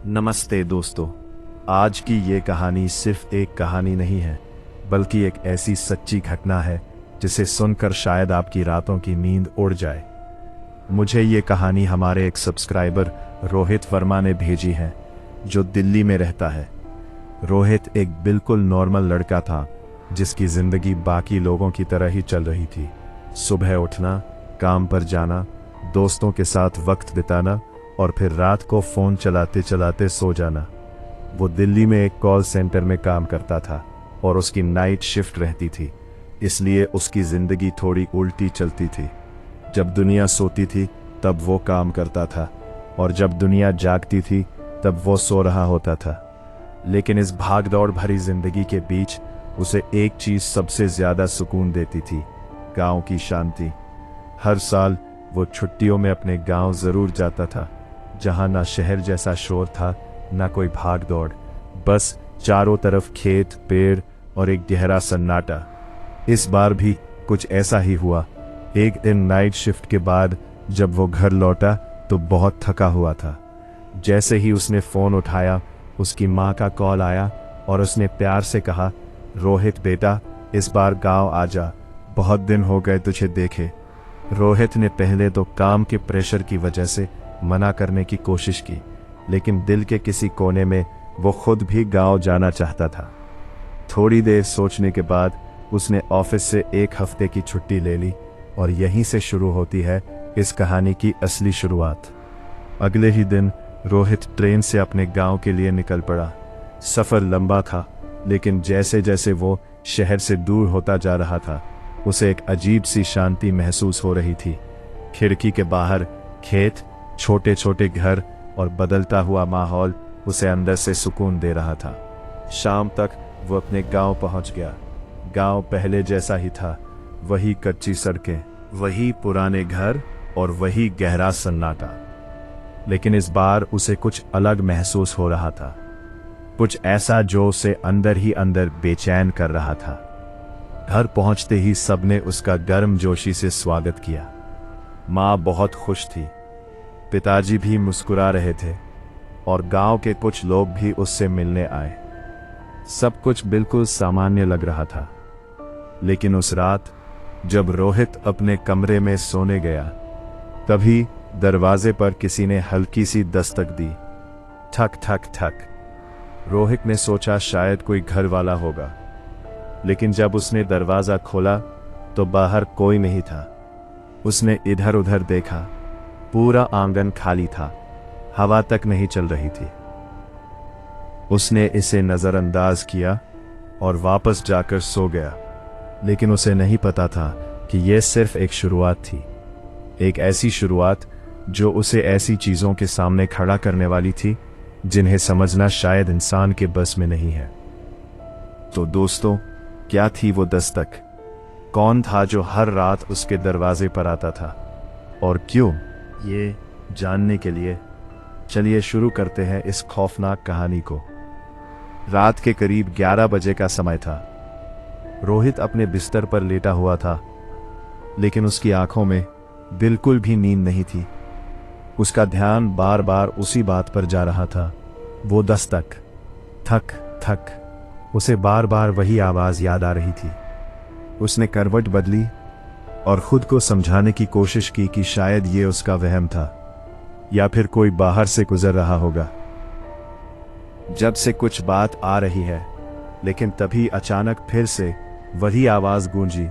नमस्ते दोस्तों। आज की ये कहानी सिर्फ एक कहानी नहीं है, बल्कि एक ऐसी सच्ची घटना है जिसे सुनकर शायद आपकी रातों की नींद उड़ जाए। मुझे ये कहानी हमारे एक सब्सक्राइबर रोहित वर्मा ने भेजी है, जो दिल्ली में रहता है। रोहित एक बिल्कुल नॉर्मल लड़का था, जिसकी जिंदगी बाकी लोगों की तरह ही चल रही थी। सुबह उठना, काम पर जाना, दोस्तों के साथ वक्त बिताना और फिर रात को फोन चलाते चलाते सो जाना। वो दिल्ली में एक कॉल सेंटर में काम करता था और उसकी नाइट शिफ्ट रहती थी, इसलिए उसकी जिंदगी थोड़ी उल्टी चलती थी। जब दुनिया सोती थी तब वो काम करता था, और जब दुनिया जागती थी तब वो सो रहा होता था। लेकिन इस भागदौड़ भरी जिंदगी के बीच उसे एक चीज सबसे ज्यादा सुकून देती थी, गांव की शांति। हर साल वो छुट्टियों में अपने गांव जरूर जाता था, जहां ना शहर जैसा शोर था, ना कोई भाग दौड़, बस चारों तरफ खेत, पेड़ और एक गहरा सन्नाटा। इस बार भी कुछ ऐसा ही हुआ। एक दिन नाइट शिफ्ट के बाद जब वो घर लौटा तो बहुत थका हुआ था। जैसे ही उसने फोन उठाया, उसकी माँ का कॉल आया और उसने प्यार से कहा, रोहित बेटा, इस बार गांव आ जा, बहुत दिन हो गए तुझे देखे। रोहित ने पहले तो काम के प्रेशर की वजह से मना करने की कोशिश की, लेकिन दिल के किसी कोने में वो खुद भी गांव जाना चाहता था। थोड़ी देर सोचने के बाद उसने ऑफिस से एक हफ्ते की छुट्टी ले ली, और यहीं से शुरू होती है इस कहानी की असली शुरुआत। अगले ही दिन रोहित ट्रेन से अपने गांव के लिए निकल पड़ा। सफर लंबा था, लेकिन जैसे जैसे वो शहर से दूर होता जा रहा था, उसे एक अजीब सी शांति महसूस हो रही थी। खिड़की के बाहर खेत, छोटे छोटे घर और बदलता हुआ माहौल उसे अंदर से सुकून दे रहा था। शाम तक वो अपने गांव पहुंच गया। गांव पहले जैसा ही था, वही कच्ची सड़कें, वही पुराने घर और वही गहरा सन्नाटा। लेकिन इस बार उसे कुछ अलग महसूस हो रहा था, कुछ ऐसा जो उसे अंदर ही अंदर बेचैन कर रहा था। घर पहुंचते ही सबने उसका गर्मजोशी से स्वागत किया। माँ बहुत खुश थी, पिताजी भी मुस्कुरा रहे थे, और गांव के कुछ लोग भी उससे मिलने आए। सब कुछ बिल्कुल सामान्य लग रहा था। लेकिन उस रात जब रोहित अपने कमरे में सोने गया, तभी दरवाजे पर किसी ने हल्की सी दस्तक दी। ठक ठक ठक। रोहित ने सोचा शायद कोई घर वाला होगा, लेकिन जब उसने दरवाजा खोला तो बाहर कोई नहीं था। उसने इधर उधर देखा, पूरा आंगन खाली था, हवा तक नहीं चल रही थी। उसने इसे नजरअंदाज किया और वापस जाकर सो गया। लेकिन उसे नहीं पता था कि यह सिर्फ एक शुरुआत थी, एक ऐसी शुरुआत जो उसे ऐसी चीजों के सामने खड़ा करने वाली थी जिन्हें समझना शायद इंसान के बस में नहीं है। तो दोस्तों, क्या थी वो दस्तक? कौन था जो हर रात उसके दरवाजे पर आता था, और क्यों? ये जानने के लिए चलिए शुरू करते हैं इस खौफनाक कहानी को। रात के करीब 11 बजे का समय था। रोहित अपने बिस्तर पर लेटा हुआ था, लेकिन उसकी आंखों में बिल्कुल भी नींद नहीं थी। उसका ध्यान बार बार उसी बात पर जा रहा था, वो दस्तक। थक थक। उसे बार बार वही आवाज याद आ रही थी। उसने करवट बदली और खुद को समझाने की कोशिश की कि शायद ये उसका वहम था, या फिर कोई बाहर से गुजर रहा होगा। जब से कुछ बात आ रही है, लेकिन तभी अचानक फिर से वही आवाज गूंजी।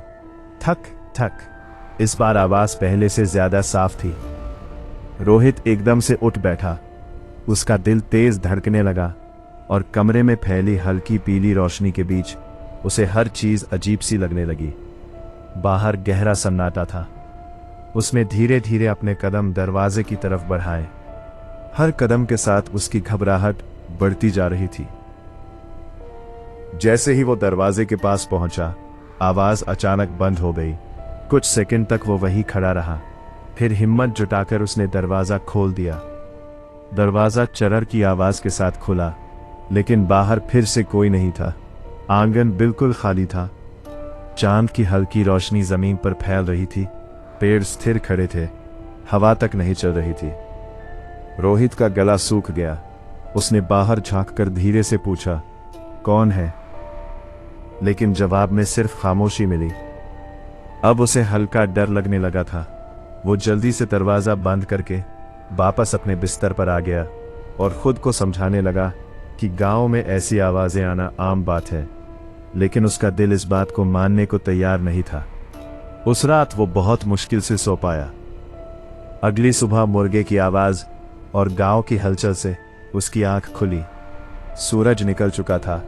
थक थक। इस बार आवाज पहले से ज्यादा साफ थी। रोहित एकदम से उठ बैठा। उसका दिल तेज धड़कने लगा, और कमरे में फैली हल्की पीली रोशनी के बीच उसे हर चीज अजीब सी लगने लगी। बाहर गहरा सन्नाटा था। उसने धीरे धीरे अपने कदम दरवाजे की तरफ बढ़ाए। हर कदम के साथ उसकी घबराहट बढ़ती जा रही थी। जैसे ही वो दरवाजे के पास पहुंचा, आवाज अचानक बंद हो गई। कुछ सेकंड तक वो वहीं खड़ा रहा। फिर हिम्मत जुटाकर उसने दरवाजा खोल दिया। दरवाजा चरर की आवाज के साथ खुला, लेकिन बाहर फिर से कोई नहीं था। आंगन बिल्कुल खाली था। चांद की हल्की रोशनी जमीन पर फैल रही थी। पेड़ स्थिर खड़े थे, हवा तक नहीं चल रही थी। रोहित का गला सूख गया। उसने बाहर झांककर धीरे से पूछा, कौन है? लेकिन जवाब में सिर्फ खामोशी मिली। अब उसे हल्का डर लगने लगा था। वो जल्दी से दरवाजा बंद करके वापस अपने बिस्तर पर आ गया और खुद को समझाने लगा कि गांव में ऐसी आवाजें आना आम बात है, लेकिन उसका दिल इस बात को मानने को तैयार नहीं था। उस रात वो बहुत मुश्किल से सो पाया। अगली सुबह मुर्गे की आवाज और गांव की हलचल से उसकी आंख खुली। सूरज निकल चुका था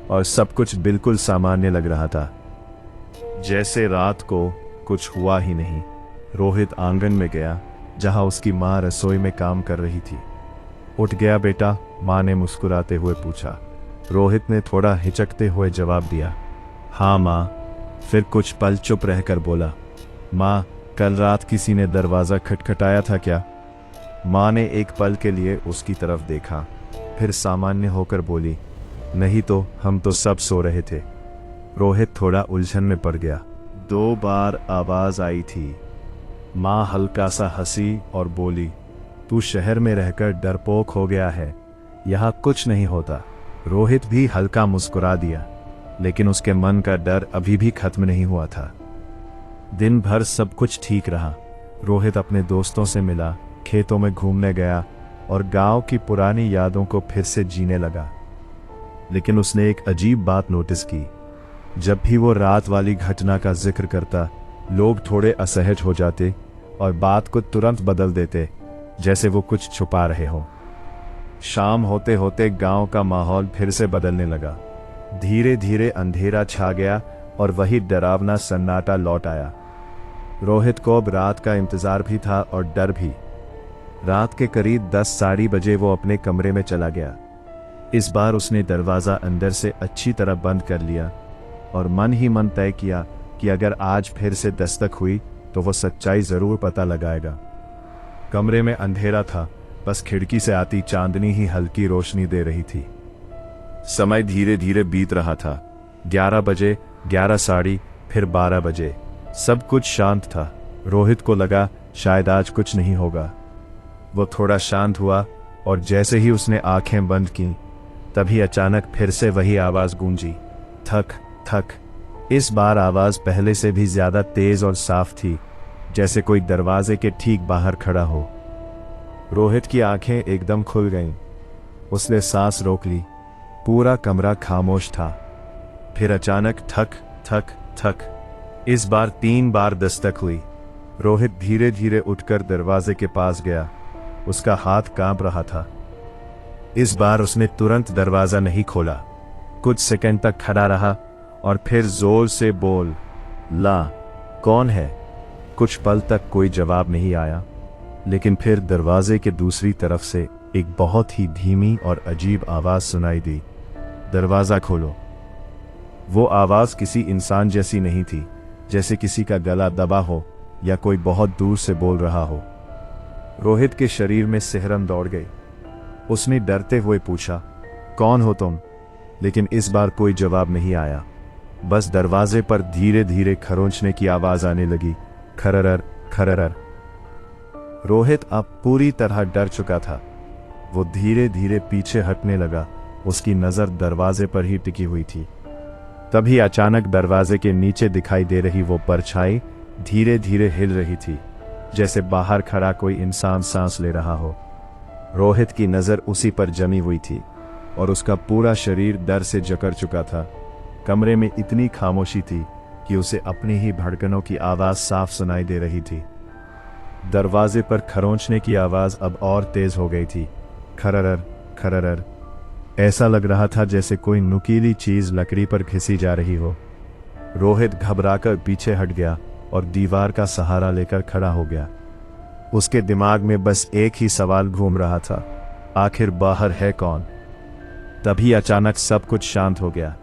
और सब कुछ बिल्कुल सामान्य लग रहा था, जैसे रात को कुछ हुआ ही नहीं। रोहित आंगन में गया जहां उसकी मां रसोई में काम कर रही थी। उठ गया बेटा? मां ने मुस्कुराते हुए पूछा। रोहित ने थोड़ा हिचकते हुए जवाब दिया, हाँ मां। फिर कुछ पल चुप रहकर बोला, मां, कल रात किसी ने दरवाजा खटखटाया था क्या? मां ने एक पल के लिए उसकी तरफ देखा, फिर सामान्य होकर बोली, नहीं तो, हम तो सब सो रहे थे। रोहित थोड़ा उलझन में पड़ गया। 2 बार आवाज आई थी। मां हल्का सा हंसी और बोली, तू शहर में रहकर डरपोक हो गया है, यहां कुछ नहीं होता। रोहित भी हल्का मुस्कुरा दिया, लेकिन उसके मन का डर अभी भी खत्म नहीं हुआ था। दिन भर सब कुछ ठीक रहा। रोहित अपने दोस्तों से मिला, खेतों में घूमने गया और गांव की पुरानी यादों को फिर से जीने लगा। लेकिन उसने एक अजीब बात नोटिस की। जब भी वो रात वाली घटना का जिक्र करता, लोग थोड़े असहज हो जाते और बात को तुरंत बदल देते, जैसे वो कुछ छुपा रहे हों। शाम होते होते गांव का माहौल फिर से बदलने लगा। धीरे धीरे अंधेरा छा गया और वही डरावना सन्नाटा लौट आया। रोहित को अब रात का इंतजार भी था और डर भी। रात के करीब 10 साढ़े बजे वो अपने कमरे में चला गया। इस बार उसने दरवाजा अंदर से अच्छी तरह बंद कर लिया और मन ही मन तय किया कि अगर आज फिर से दस्तक हुई तो वो सच्चाई जरूर पता लगाएगा। कमरे में अंधेरा था, बस खिड़की से आती चांदनी ही हल्की रोशनी दे रही थी। समय धीरे धीरे बीत रहा था। 11 बजे, 11 साढ़े, फिर 12 बजे। सब कुछ शांत था। रोहित को लगा शायद आज कुछ नहीं होगा। वो थोड़ा शांत हुआ और जैसे ही उसने आंखें बंद की, तभी अचानक फिर से वही आवाज गूंजी, थक थक। इस बार आवाज पहले से भी ज्यादा तेज और साफ थी, जैसे कोई दरवाजे के ठीक बाहर खड़ा हो। रोहित की आंखें एकदम खुल गईं। उसने सांस रोक ली। पूरा कमरा खामोश था। फिर अचानक ठक ठक ठक। इस बार 3 बार दस्तक हुई। रोहित धीरे धीरे उठकर दरवाजे के पास गया। उसका हाथ कांप रहा था। इस बार उसने तुरंत दरवाजा नहीं खोला। कुछ सेकंड तक खड़ा रहा और फिर जोर से बोल, ला, कौन है? कुछ पल तक कोई जवाब नहीं आया, लेकिन फिर दरवाजे के दूसरी तरफ से एक बहुत ही धीमी और अजीब आवाज सुनाई दी, दरवाजा खोलो। वो आवाज किसी इंसान जैसी नहीं थी, जैसे किसी का गला दबा हो या कोई बहुत दूर से बोल रहा हो। रोहित के शरीर में सिहरन दौड़ गई। उसने डरते हुए पूछा, कौन हो तुम? लेकिन इस बार कोई जवाब नहीं आया। बस दरवाजे पर धीरे धीरे खरोंचने की आवाज आने लगी, खररर खररर। रोहित अब पूरी तरह डर चुका था। वो धीरे धीरे पीछे हटने लगा। उसकी नजर दरवाजे पर ही टिकी हुई थी। तभी अचानक दरवाजे के नीचे दिखाई दे रही वो परछाई धीरे धीरे हिल रही थी, जैसे बाहर खड़ा कोई इंसान सांस ले रहा हो। रोहित की नजर उसी पर जमी हुई थी और उसका पूरा शरीर डर से जकड़ चुका था। कमरे में इतनी खामोशी थी कि उसे अपनी ही धड़कनों की आवाज साफ सुनाई दे रही थी। दरवाजे पर खरोंचने की आवाज अब और तेज हो गई थी, खररर खररर। ऐसा लग रहा था जैसे कोई नुकीली चीज लकड़ी पर घिसी जा रही हो। रोहित घबराकर पीछे हट गया और दीवार का सहारा लेकर खड़ा हो गया। उसके दिमाग में बस एक ही सवाल घूम रहा था, आखिर बाहर है कौन? तभी अचानक सब कुछ शांत हो गया।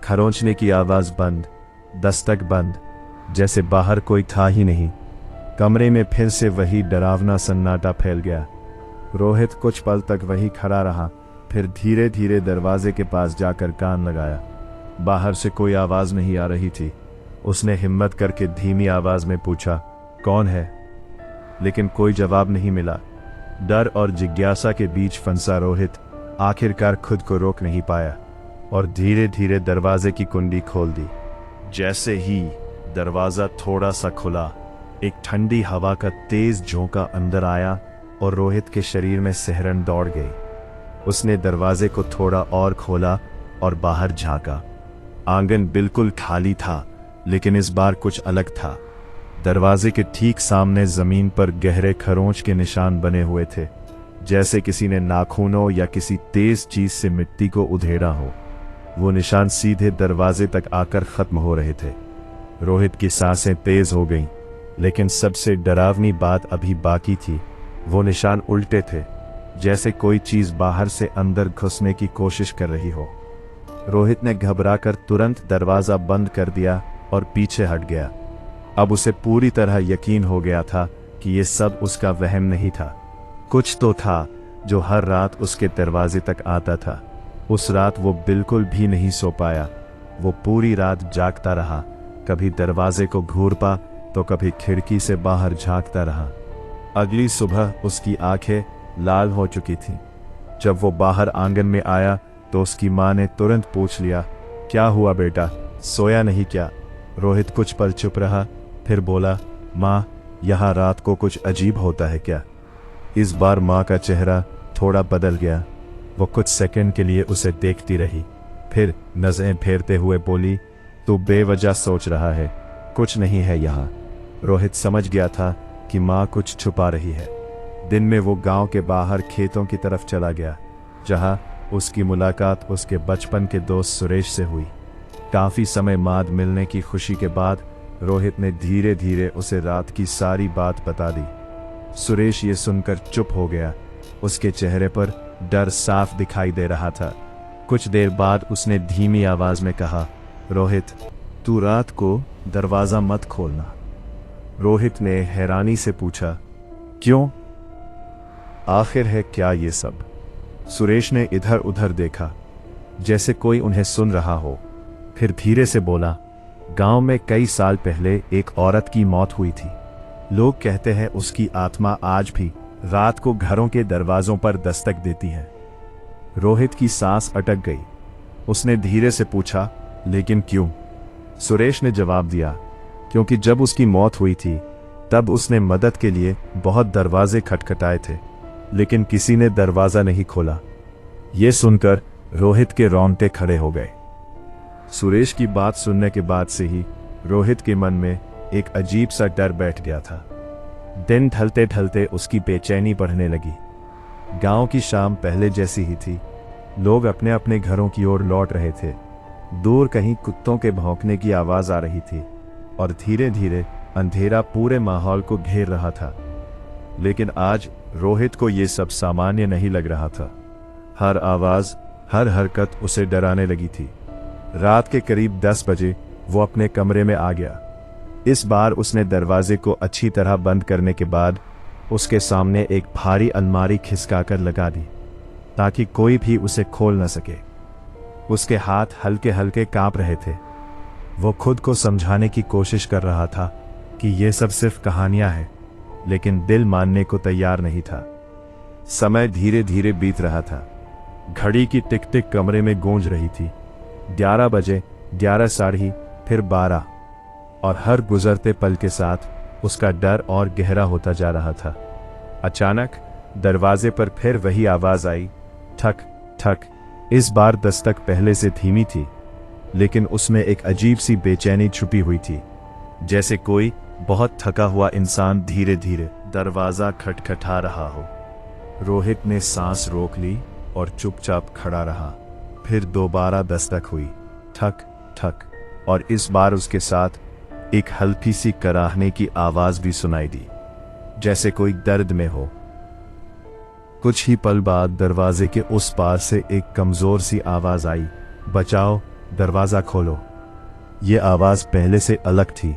खरोंचने की आवाज बंद, दस्तक बंद, जैसे बाहर कोई था ही नहीं। कमरे में फिर से वही डरावना सन्नाटा फैल गया। रोहित कुछ पल तक वहीं खड़ा रहा, फिर धीरे धीरे दरवाजे के पास जाकर कान लगाया। बाहर से कोई आवाज नहीं आ रही थी। उसने हिम्मत करके धीमी आवाज में पूछा, कौन है? लेकिन कोई जवाब नहीं मिला। डर और जिज्ञासा के बीच फंसा रोहित आखिरकार खुद को रोक नहीं पाया और धीरे धीरे दरवाजे की कुंडी खोल दी। जैसे ही दरवाजा थोड़ा सा खुला, एक ठंडी हवा का तेज झोंका अंदर आया और रोहित के शरीर में सिहरन दौड़ गई। उसने दरवाजे को थोड़ा और खोला और बाहर झांका। आंगन बिल्कुल खाली था, लेकिन इस बार कुछ अलग था। दरवाजे के ठीक सामने जमीन पर गहरे खरोंच के निशान बने हुए थे, जैसे किसी ने नाखूनों या किसी तेज चीज से मिट्टी को उधेड़ा हो। वो निशान सीधे दरवाजे तक आकर खत्म हो रहे थे। रोहित की सांसें तेज हो गईं, लेकिन सबसे डरावनी बात अभी बाकी थी। वो निशान उल्टे थे, जैसे कोई चीज बाहर से अंदर घुसने की कोशिश कर रही हो। रोहित ने घबराकर तुरंत दरवाजा बंद कर दिया और पीछे हट गया। अब उसे पूरी तरह यकीन हो गया था कि ये सब उसका वहम नहीं था। कुछ तो था जो हर रात उसके दरवाजे तक आता था। उस रात वो बिल्कुल भी नहीं सो पाया। वो पूरी रात जागता रहा, कभी दरवाजे को घूरता तो कभी खिड़की से बाहर झांकता रहा। अगली सुबह उसकी आंखें लाल हो चुकी थीं। जब वो बाहर आंगन में आया तो उसकी माँ ने तुरंत पूछ लिया, क्या हुआ बेटा, सोया नहीं क्या? रोहित कुछ पल चुप रहा, फिर बोला, माँ, यहाँ रात को कुछ अजीब होता है क्या? इस बार माँ का चेहरा थोड़ा बदल गया। वो कुछ सेकंड के लिए उसे देखती रही, फिर नजरें फेरते हुए बोली, तू बेवजह सोच रहा है, कुछ नहीं है यहाँ। रोहित समझ गया था कि माँ कुछ छुपा रही है। दिन में वो गांव के बाहर खेतों की तरफ चला गया, जहां उसकी मुलाकात उसके बचपन के दोस्त सुरेश से हुई। काफी समय बाद मिलने की खुशी के बाद रोहित ने धीरे धीरे उसे रात की सारी बात बता दी। सुरेश ये सुनकर चुप हो गया। उसके चेहरे पर डर साफ दिखाई दे रहा था। कुछ देर बाद उसने धीमी आवाज में कहा, रोहित, तू रात को दरवाजा मत खोलना। रोहित ने हैरानी से पूछा, क्यों? आखिर है क्या ये सब? सुरेश ने इधर उधर देखा, जैसे कोई उन्हें सुन रहा हो। फिर धीरे से बोला, गांव में कई साल पहले एक औरत की मौत हुई थी। लोग कहते हैं उसकी आत्मा आज भी रात को घरों के दरवाजों पर दस्तक देती है। रोहित की सांस अटक गई। उसने धीरे से पूछा, लेकिन क्यों? सुरेश ने जवाब दिया, क्योंकि जब उसकी मौत हुई थी तब उसने मदद के लिए बहुत दरवाजे खटखटाए थे, लेकिन किसी ने दरवाजा नहीं खोला। यह सुनकर रोहित के रोंगटे खड़े हो गए। सुरेश की बात सुनने के बाद से ही रोहित के मन में एक अजीब सा डर बैठ गया था। दिन ढलते ढलते उसकी बेचैनी बढ़ने लगी। गांव की शाम पहले जैसी ही थी। लोग अपने अपने घरों की ओर लौट रहे थे। दूर कहीं कुत्तों के भौंकने की आवाज आ रही थी और धीरे धीरे अंधेरा पूरे माहौल को घेर रहा था। लेकिन आज रोहित को यह सब सामान्य नहीं लग रहा था। हर आवाज, हर हरकत उसे डराने लगी थी। रात के करीब 10 बजे वो अपने कमरे में आ गया। इस बार उसने दरवाजे को अच्छी तरह बंद करने के बाद उसके सामने एक भारी अलमारी खिसकाकर लगा दी, ताकि कोई भी उसे खोल न सके। उसके हाथ हल्के हल्के कांप रहे थे। वो खुद को समझाने की कोशिश कर रहा था कि ये सब सिर्फ कहानियां हैं, लेकिन दिल मानने को तैयार नहीं था। समय धीरे धीरे बीत रहा था। घड़ी की टिक टिक कमरे में गूंज रही थी। 11 बजे, 11 साढ़े, फिर 12, और हर गुजरते पल के साथ उसका डर और गहरा होता जा रहा था। अचानक दरवाजे पर फिर वही आवाज आई, ठक ठक। इस बार दस्तक पहले से धीमी थी, लेकिन उसमें एक अजीब सी बेचैनी छुपी हुई थी, जैसे कोई बहुत थका हुआ इंसान धीरे धीरे दरवाजा खटखटा रहा हो। रोहित ने सांस रोक ली और चुपचाप खड़ा रहा। फिर दोबारा दस्तक हुई, ठक ठक, और इस बार उसके साथ एक हल्की सी कराहने की आवाज भी सुनाई दी, जैसे कोई दर्द में हो। कुछ ही पल बाद दरवाजे के उस पार से एक कमजोर सी आवाज आई, बचाओ, दरवाजा खोलो। ये आवाज पहले से अलग थी।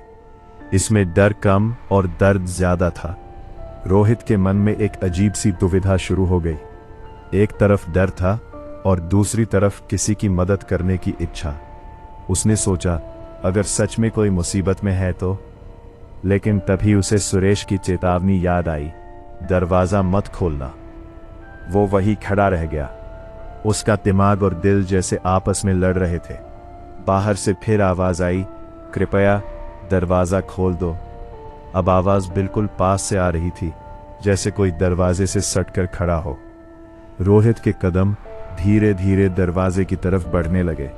इसमें डर कम और दर्द ज्यादा था। रोहित के मन में एक अजीब सी दुविधा शुरू हो गई। एक तरफ डर था और दूसरी तरफ किसी की मदद करने की इच्छा। उसने सोचा, अगर सच में कोई मुसीबत में है तो। लेकिन तभी उसे सुरेश की चेतावनी याद आई, दरवाजा मत खोलना। वो वही खड़ा रह गया। उसका दिमाग और दिल जैसे आपस में लड़ रहे थे। बाहर से फिर आवाज आई, कृपया दरवाजा खोल दो। अब आवाज बिल्कुल पास से आ रही थी, जैसे कोई दरवाजे से सटकर खड़ा हो। रोहित के कदम धीरे धीरे दरवाजे की तरफ बढ़ने लगे।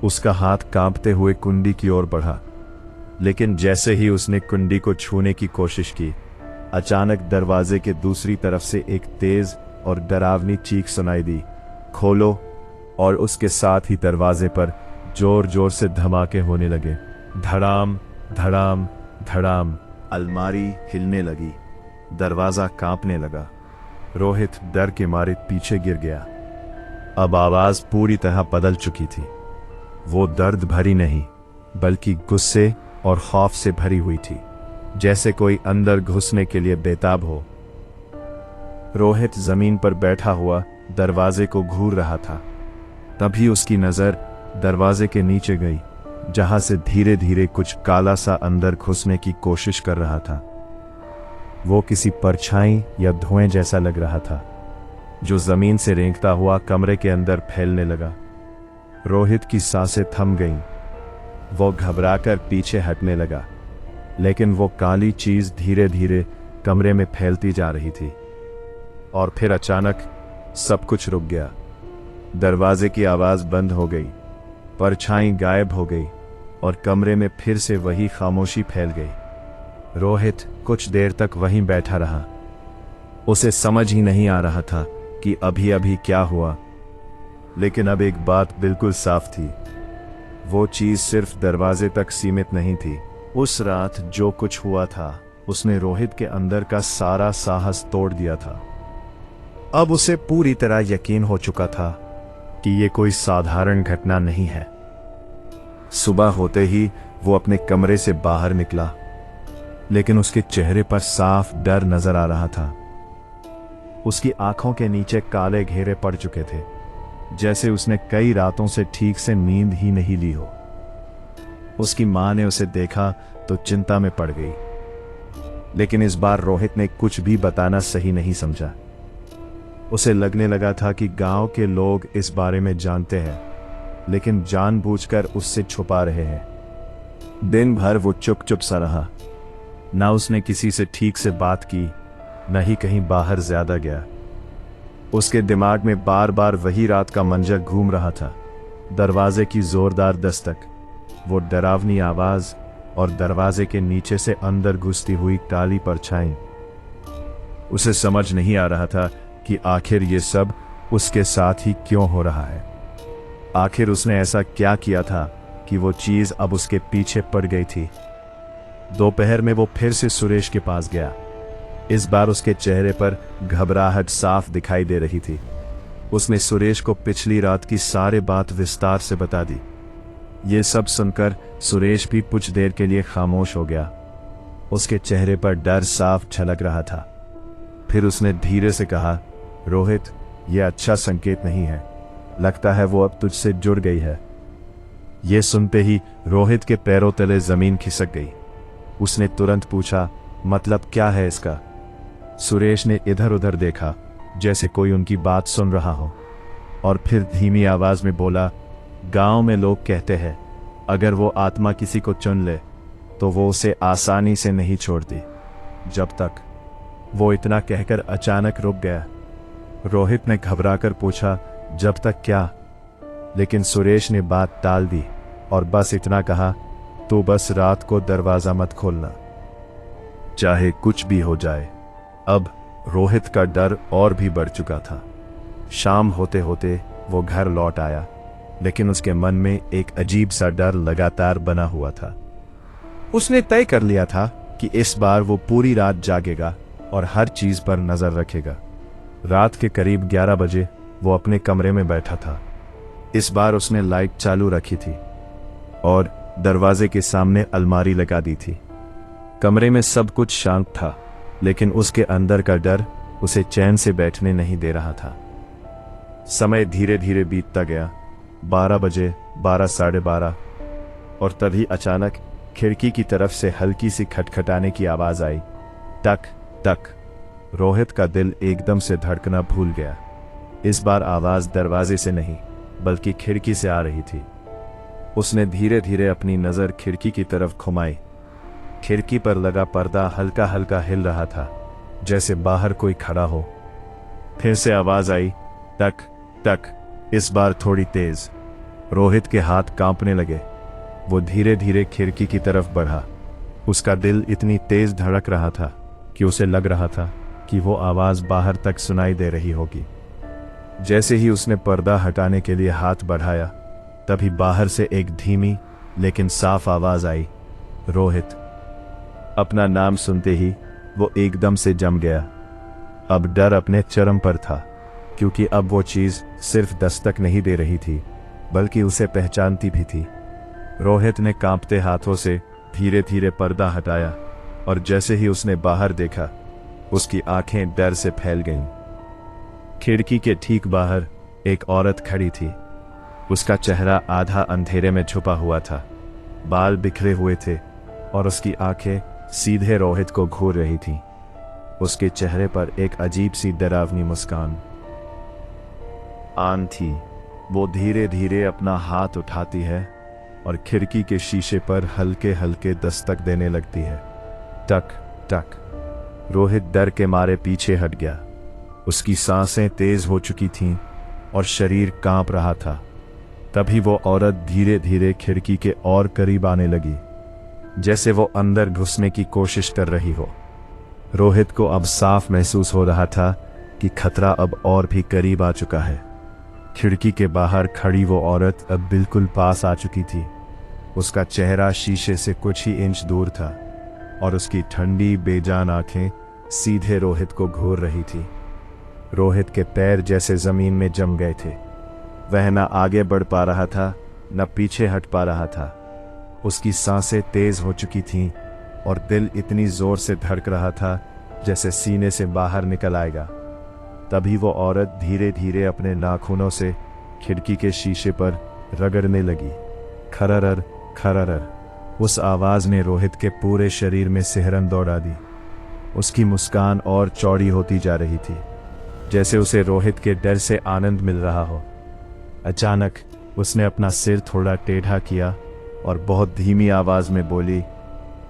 उसका हाथ कांपते हुए कुंडी की ओर बढ़ा, लेकिन जैसे ही उसने कुंडी को छूने की कोशिश की, अचानक दरवाजे के दूसरी तरफ से एक तेज और डरावनी चीख सुनाई दी, खोलो। और उसके साथ ही दरवाजे पर जोर जोर से धमाके होने लगे। धड़ाम धड़ाम धड़ाम। अलमारी हिलने लगी, दरवाजा कांपने लगा। रोहित डर के मारे पीछे गिर गया। अब आवाज पूरी तरह बदल चुकी थी। वो दर्द भरी नहीं, बल्कि गुस्से और खौफ से भरी हुई थी, जैसे कोई अंदर घुसने के लिए बेताब हो। रोहित जमीन पर बैठा हुआ दरवाजे को घूर रहा था। तभी उसकी नजर दरवाजे के नीचे गई, जहां से धीरे धीरे कुछ काला सा अंदर घुसने की कोशिश कर रहा था। वो किसी परछाई या धुएं जैसा लग रहा था, जो जमीन से रेंगता हुआ कमरे के अंदर फैलने लगा। रोहित की सांसें थम गईं। वो घबराकर पीछे हटने लगा, लेकिन वो काली चीज धीरे धीरे कमरे में फैलती जा रही थी। और फिर अचानक सब कुछ रुक गया। दरवाजे की आवाज बंद हो गई, परछाई गायब हो गई और कमरे में फिर से वही खामोशी फैल गई। रोहित कुछ देर तक वहीं बैठा रहा। उसे समझ ही नहीं आ रहा था कि अभी अभी क्या हुआ। लेकिन अब एक बात बिल्कुल साफ थी, वो चीज सिर्फ दरवाजे तक सीमित नहीं थी। उस रात जो कुछ हुआ था, उसने रोहित के अंदर का सारा साहस तोड़ दिया था। अब उसे पूरी तरह यकीन हो चुका था कि ये कोई साधारण घटना नहीं है। सुबह होते ही वो अपने कमरे से बाहर निकला, लेकिन उसके चेहरे पर साफ डर नजर आ रहा था। उसकी आंखों के नीचे काले घेरे पड़ चुके थे, जैसे उसने कई रातों से ठीक से नींद ही नहीं ली हो। उसकी मां ने उसे देखा तो चिंता में पड़ गई, लेकिन इस बार रोहित ने कुछ भी बताना सही नहीं समझा। उसे लगने लगा था कि गांव के लोग इस बारे में जानते हैं, लेकिन जानबूझकर उससे छुपा रहे हैं। दिन भर वो चुप चुप सा रहा। ना उसने किसी से ठीक से बात की, न ही कहीं बाहर ज्यादा गया। उसके दिमाग में बार बार वही रात का मंजर घूम रहा था। दरवाजे की जोरदार दस्तक, वो डरावनी आवाज और दरवाजे के नीचे से अंदर घुसती हुई काली परछाई। उसे समझ नहीं आ रहा था कि आखिर ये सब उसके साथ ही क्यों हो रहा है। आखिर उसने ऐसा क्या किया था कि वो चीज अब उसके पीछे पड़ गई थी। दोपहर में वो फिर से सुरेश के पास गया। इस बार उसके चेहरे पर घबराहट साफ दिखाई दे रही थी। उसने सुरेश को पिछली रात की सारी बात विस्तार से बता दी। ये सब सुनकर सुरेश भी कुछ देर के लिए खामोश हो गया। उसके चेहरे पर डर साफ झलक रहा था। फिर उसने धीरे से कहा, रोहित, यह अच्छा संकेत नहीं है। लगता है वो अब तुझसे जुड़ गई है। यह सुनते ही रोहित के पैरों तले जमीन खिसक गई। उसने तुरंत पूछा, मतलब क्या है इसका? सुरेश ने इधर उधर देखा, जैसे कोई उनकी बात सुन रहा हो, और फिर धीमी आवाज में बोला, गांव में लोग कहते हैं अगर वो आत्मा किसी को चुन ले तो वो उसे आसानी से नहीं छोड़ती। जब तक। वो इतना कहकर अचानक रुक गया। रोहित ने घबराकर पूछा, जब तक क्या? लेकिन सुरेश ने बात टाल दी और बस इतना कहा, तू बस रात को दरवाजा मत खोलना, चाहे कुछ भी हो जाए। अब रोहित का डर और भी बढ़ चुका था। शाम होते होते वो घर लौट आया, लेकिन उसके मन में एक अजीब सा डर लगातार बना हुआ था। उसने तय कर लिया था कि इस बार वो पूरी रात जागेगा और हर चीज पर नजर रखेगा। रात के करीब 11 बजे वो अपने कमरे में बैठा था। इस बार उसने लाइट चालू रखी थी और दरवाजे के सामने अलमारी लगा दी थी। कमरे में सब कुछ शांत था, लेकिन उसके अंदर का डर उसे चैन से बैठने नहीं दे रहा था। समय धीरे धीरे बीतता गया। 12 बजे, 12, साढ़े 12, और तभी अचानक खिड़की की तरफ से हल्की सी खटखटाने की आवाज आई। टक टक। रोहित का दिल एकदम से धड़कना भूल गया। इस बार आवाज दरवाजे से नहीं बल्कि खिड़की से आ रही थी। उसने धीरे धीरे अपनी नजर खिड़की की तरफ घुमाई। खिड़की पर लगा पर्दा हल्का हल्का हिल रहा था, जैसे बाहर कोई खड़ा हो। फिर से आवाज आई, टक टक, इस बार थोड़ी तेज। रोहित के हाथ कांपने लगे। वो धीरे धीरे खिड़की की तरफ बढ़ा। उसका दिल इतनी तेज धड़क रहा था कि उसे लग रहा था कि वो आवाज बाहर तक सुनाई दे रही होगी। जैसे ही उसने पर्दा हटाने के लिए हाथ बढ़ाया, तभी बाहर से एक धीमी लेकिन साफ आवाज आई, रोहित। अपना नाम सुनते ही वो एकदम से जम गया। अब डर अपने चरम पर था, क्योंकि अब वो चीज सिर्फ दस्तक नहीं दे रही थी बल्कि उसे पहचानती भी थी। रोहित ने कांपते हाथों से धीरे धीरे पर्दा हटाया और जैसे ही उसने बाहर देखा, उसकी आंखें डर से फैल गईं। खिड़की के ठीक बाहर एक औरत खड़ी थी। उसका चेहरा आधा अंधेरे में छुपा हुआ था, बाल बिखरे हुए थे और उसकी आंखें सीधे रोहित को घूर रही थीं। उसके चेहरे पर एक अजीब सी डरावनी मुस्कान आन थी। वो धीरे धीरे अपना हाथ उठाती है और खिड़की के शीशे पर हल्के हल्के दस्तक देने लगती है। टक टक। रोहित डर के मारे पीछे हट गया। उसकी सांसें तेज हो चुकी थीं और शरीर कांप रहा था। तभी वो औरत धीरे धीरे खिड़की के और करीब आने लगी, जैसे वो अंदर घुसने की कोशिश कर रही हो। रोहित को अब साफ महसूस हो रहा था कि खतरा अब और भी करीब आ चुका है। खिड़की के बाहर खड़ी वो औरत अब बिल्कुल पास आ चुकी थी। उसका चेहरा शीशे से कुछ ही इंच दूर था और उसकी ठंडी बेजान आंखें सीधे रोहित को घूर रही थी। रोहित के पैर जैसे जमीन में जम गए थे। वह न आगे बढ़ पा रहा था, न पीछे हट पा रहा था। उसकी सांसें तेज हो चुकी थीं और दिल इतनी जोर से धड़क रहा था जैसे सीने से बाहर निकल आएगा। तभी वो औरत धीरे धीरे अपने नाखूनों से खिड़की के शीशे पर रगड़ने लगी। खररर खररर। उस आवाज ने रोहित के पूरे शरीर में सिहरन दौड़ा दी। उसकी मुस्कान और चौड़ी होती जा रही थी, जैसे उसे रोहित के डर से आनंद मिल रहा हो। अचानक उसने अपना सिर थोड़ा टेढ़ा किया और बहुत धीमी आवाज में बोली,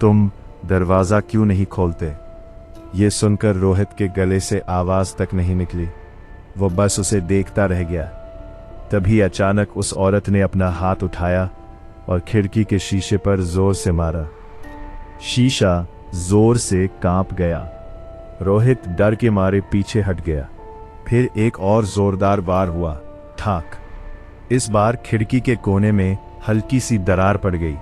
तुम दरवाजा क्यों नहीं खोलते? ये सुनकर रोहित के गले से आवाज तक नहीं निकली। वो बस उसे देखता रह गया। तभी अचानक उस औरत ने अपना हाथ उठाया और खिड़की के शीशे पर जोर से मारा। शीशा जोर से कांप गया। रोहित डर के मारे पीछे हट गया। फिर एक और जोरदार वार हुआ, ठाक। इस बार खिड़की के कोने में हल्की सी दरार पड़ गई।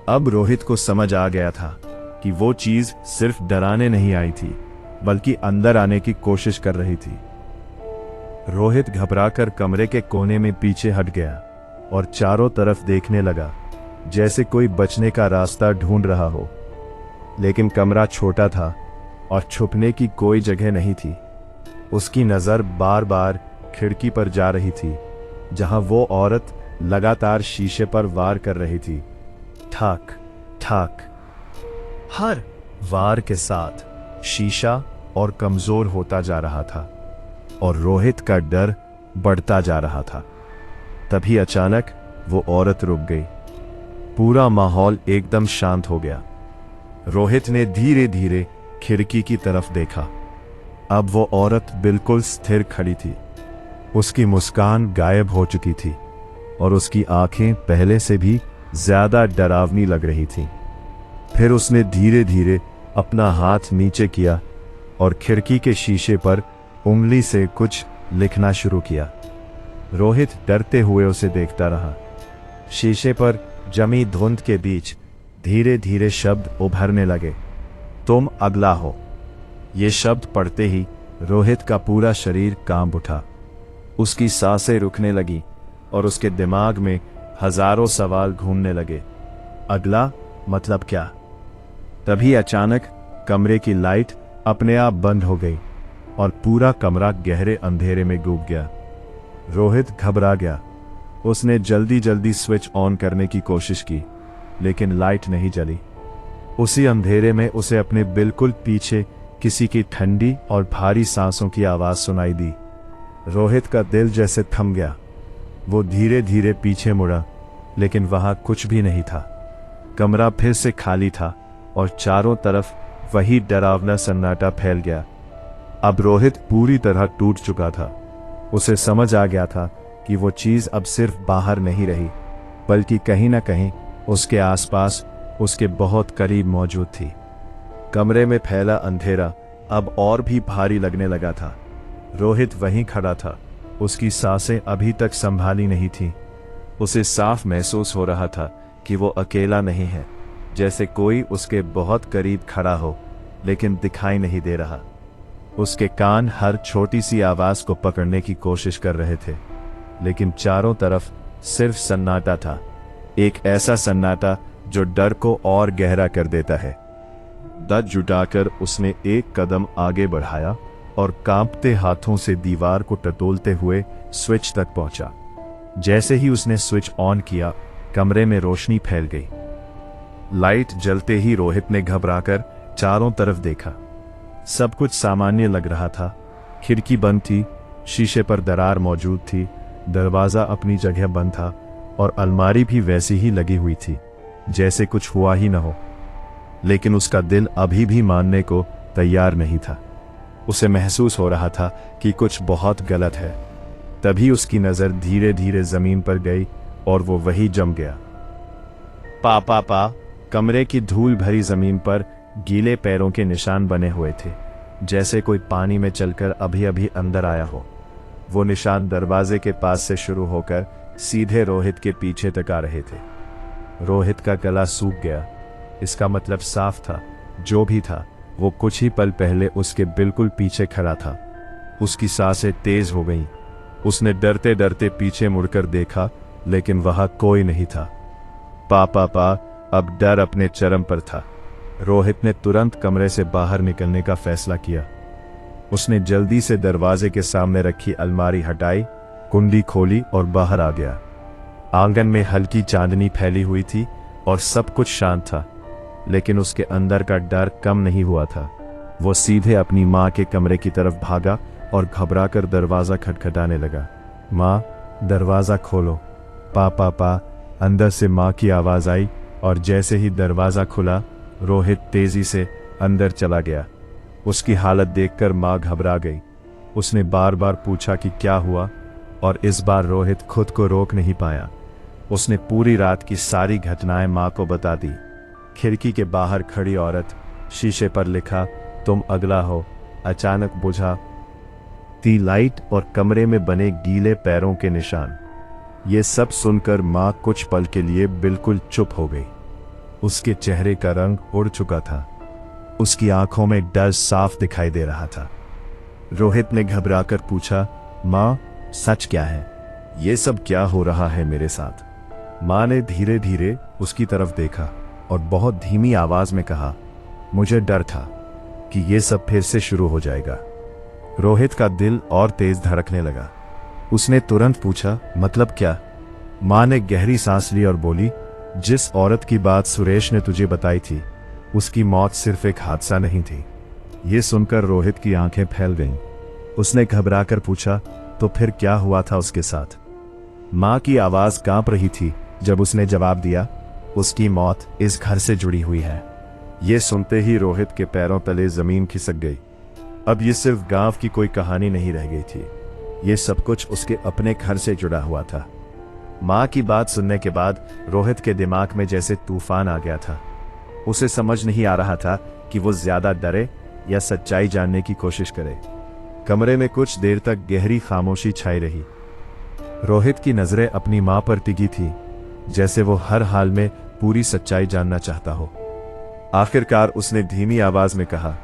अब रोहित को समझ आ गया था कि वो चीज सिर्फ डराने नहीं आई थी, बल्कि अंदर आने की कोशिश कर रही थी। रोहित घबराकर कमरे के कोने में पीछे हट गया और चारों तरफ देखने लगा, जैसे कोई बचने का रास्ता ढूंढ रहा हो। लेकिन कमरा छोटा था और छुपने की कोई जगह नहीं थी। उसकी नजर बार बार खिड़की पर जा रही थी, जहां वो औरत लगातार शीशे पर वार कर रही थी। ठाक ठाक। हर वार के साथ शीशा और कमजोर होता जा रहा था और रोहित का डर बढ़ता जा रहा था। तभी अचानक वो औरत रुक गई। पूरा माहौल एकदम शांत हो गया। रोहित ने धीरे धीरे खिड़की की तरफ देखा। अब वो औरत बिल्कुल स्थिर खड़ी थी। उसकी मुस्कान गायब हो चुकी थी और उसकी आंखें पहले से भी ज्यादा डरावनी लग रही थीं। फिर उसने धीरे धीरे अपना हाथ नीचे किया और खिड़की के शीशे पर उंगली से कुछ लिखना शुरू किया। रोहित डरते हुए उसे देखता रहा। शीशे पर जमी धुंध के बीच धीरे धीरे शब्द उभरने लगे, तुम अगला हो। ये शब्द पढ़ते ही रोहित का पूरा शरीर कांप उठा। उसकी सांसें रुकने लगी और उसके दिमाग में हजारों सवाल घूमने लगे। अगला मतलब क्या? तभी अचानक कमरे की लाइट अपने आप बंद हो गई और पूरा कमरा गहरे अंधेरे में डूब गया। रोहित घबरा गया। उसने जल्दी जल्दी स्विच ऑन करने की कोशिश की, लेकिन लाइट नहीं जली। उसी अंधेरे में उसे अपने बिल्कुल पीछे किसी की ठंडी और भारी सांसों की आवाज सुनाई दी। रोहित का दिल जैसे थम गया। वो धीरे धीरे पीछे मुड़ा, लेकिन वहां कुछ भी नहीं था। कमरा फिर से खाली था और चारों तरफ वही डरावना सन्नाटा फैल गया। अब रोहित पूरी तरह टूट चुका था। उसे समझ आ गया था कि वो चीज अब सिर्फ बाहर नहीं रही, बल्कि कहीं ना कहीं उसके आसपास, उसके बहुत करीब मौजूद थी। कमरे में फैला अंधेरा अब और भी भारी लगने लगा था। रोहित वहीं खड़ा था। उसकी सांसें अभी तक संभाली नहीं थी। उसे साफ महसूस हो रहा था कि वो अकेला नहीं है, जैसे कोई उसके बहुत करीब खड़ा हो, लेकिन दिखाई नहीं दे रहा। उसके कान हर छोटी सी आवाज को पकड़ने की कोशिश कर रहे थे, लेकिन चारों तरफ सिर्फ सन्नाटा था। एक ऐसा सन्नाटा जो डर को और गहरा कर देता है। दत जुटाकर उसने एक कदम आगे बढ़ाया और कांपते हाथों से दीवार को टटोलते हुए स्विच तक पहुंचा। जैसे ही उसने स्विच ऑन किया, कमरे में रोशनी फैल गई। लाइट जलते ही रोहित ने घबराकर चारों तरफ देखा। सब कुछ सामान्य लग रहा था। खिड़की बंद थी, शीशे पर दरार मौजूद थी, दरवाजा अपनी जगह बंद था और अलमारी भी वैसी ही लगी हुई थी, जैसे कुछ हुआ ही न हो। लेकिन उसका दिल अभी भी मानने को तैयार नहीं था। उसे महसूस हो रहा था कि कुछ बहुत गलत है। तभी उसकी नजर धीरे धीरे जमीन पर गई और वो वही जम गया। पा कमरे की धूल भरी जमीन पर गीले पैरों के निशान बने हुए थे, जैसे कोई पानी में चलकर अभी अभी अंदर आया हो। वो निशान दरवाजे के पास से शुरू होकर सीधे रोहित के पीछे तक आ रहे थे। रोहित का गला सूख गया। इसका मतलब साफ था, जो भी था वो कुछ ही पल पहले उसके बिल्कुल पीछे खड़ा था। उसकी सांसें तेज हो गईं। उसने डरते डरते पीछे मुड़कर देखा, लेकिन वहां कोई नहीं था। पा अब डर अपने चरम पर था। रोहित ने तुरंत कमरे से बाहर निकलने का फैसला किया। उसने जल्दी से दरवाजे के सामने रखी अलमारी हटाई, कुंडी खोली और बाहर आ गया। आंगन में हल्की चांदनी फैली हुई थी और सब कुछ शांत था, लेकिन उसके अंदर का डर कम नहीं हुआ था। वो सीधे अपनी माँ के कमरे की तरफ भागा और घबराकर दरवाजा खटखटाने लगा। माँ, दरवाजा खोलो। पा अंदर से माँ की आवाज आई और जैसे ही दरवाजा खुला, रोहित तेजी से अंदर चला गया। उसकी हालत देखकर माँ घबरा गई। उसने बार बार पूछा कि क्या हुआ, और इस बार रोहित खुद को रोक नहीं पाया। उसने पूरी रात की सारी घटनाएं माँ को बता दी। खिड़की के बाहर खड़ी औरत, शीशे पर लिखा तुम अगला हो, अचानक बुझा ती लाइट और कमरे में बने गीले पैरों के निशान। ये सब सुनकर माँ कुछ पल के लिए बिल्कुल चुप हो गई। उसके चेहरे का रंग उड़ चुका था। उसकी आंखों में डर साफ दिखाई दे रहा था। रोहित ने घबराकर पूछा, माँ, सच क्या है? ये सब क्या हो रहा है मेरे साथ? माँ ने धीरे धीरे उसकी तरफ देखा और बहुत धीमी आवाज में कहा, मुझे डर था कि ये सब फिर से शुरू हो जाएगा। रोहित का दिल और तेज धड़कने लगा। उसने तुरंत पूछा, मतलब क्या? माँ ने गहरी सांस ली और बोली, जिस औरत की बात सुरेश ने तुझे बताई थी, उसकी मौत सिर्फ एक हादसा नहीं थी। ये सुनकर रोहित की आंखें फैल गईं। उसने घबराकर पूछा, तो फिर क्या हुआ था उसके साथ? माँ की आवाज कांप रही थी जब उसने जवाब दिया, उसकी मौत इस घर से जुड़ी हुई है। ये सुनते ही रोहित के पैरों तले जमीन खिसक गई। अब ये सिर्फ गांव की कोई कहानी नहीं रह गई थी, ये सब कुछ उसके अपने घर से जुड़ा हुआ था। माँ की बात सुनने के बाद रोहित के दिमाग में जैसे तूफान आ गया था। उसे समझ नहीं आ रहा था कि वो ज्यादा डरे या सच्चाई जानने की कोशिश करे। कमरे में कुछ देर तक गहरी खामोशी छाई रही। रोहित की नजरें अपनी माँ पर टिकी थी, जैसे वो हर हाल में पूरी सच्चाई जानना चाहता हो। आखिरकार उसने धीमी आवाज में कहा,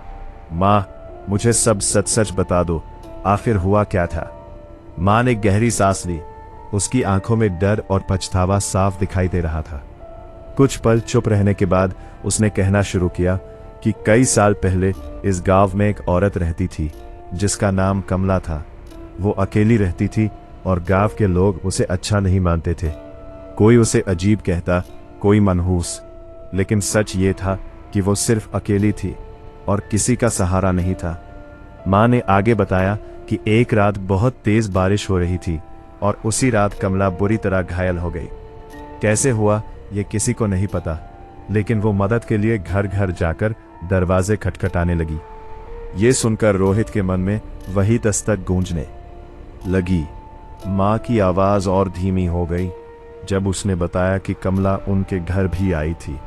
माँ, मुझे सब सच सच बता दो, आखिर हुआ क्या था? माँ ने गहरी सांस ली। उसकी आंखों में डर और पछतावा साफ दिखाई दे रहा था। कुछ पल चुप रहने के बाद उसने कहना शुरू किया कि कई साल पहले इस गांव में एक औरत रहती थी जिसका नाम कमला था। वो अकेली रहती थी और गांव के लोग उसे अच्छा नहीं मानते थे। कोई उसे अजीब कहता, कोई मनहूस, लेकिन सच ये था कि वो सिर्फ अकेली थी और किसी का सहारा नहीं था। माँ ने आगे बताया कि एक रात बहुत तेज बारिश हो रही थी और उसी रात कमला बुरी तरह घायल हो गई। कैसे हुआ ये किसी को नहीं पता, लेकिन वो मदद के लिए घर घर जाकर दरवाजे खटखटाने लगी। ये सुनकर रोहित के मन में वही दस्तक गूंजने लगी। माँ की आवाज और धीमी हो गई जब उसने बताया कि कमला उनके घर भी आई थी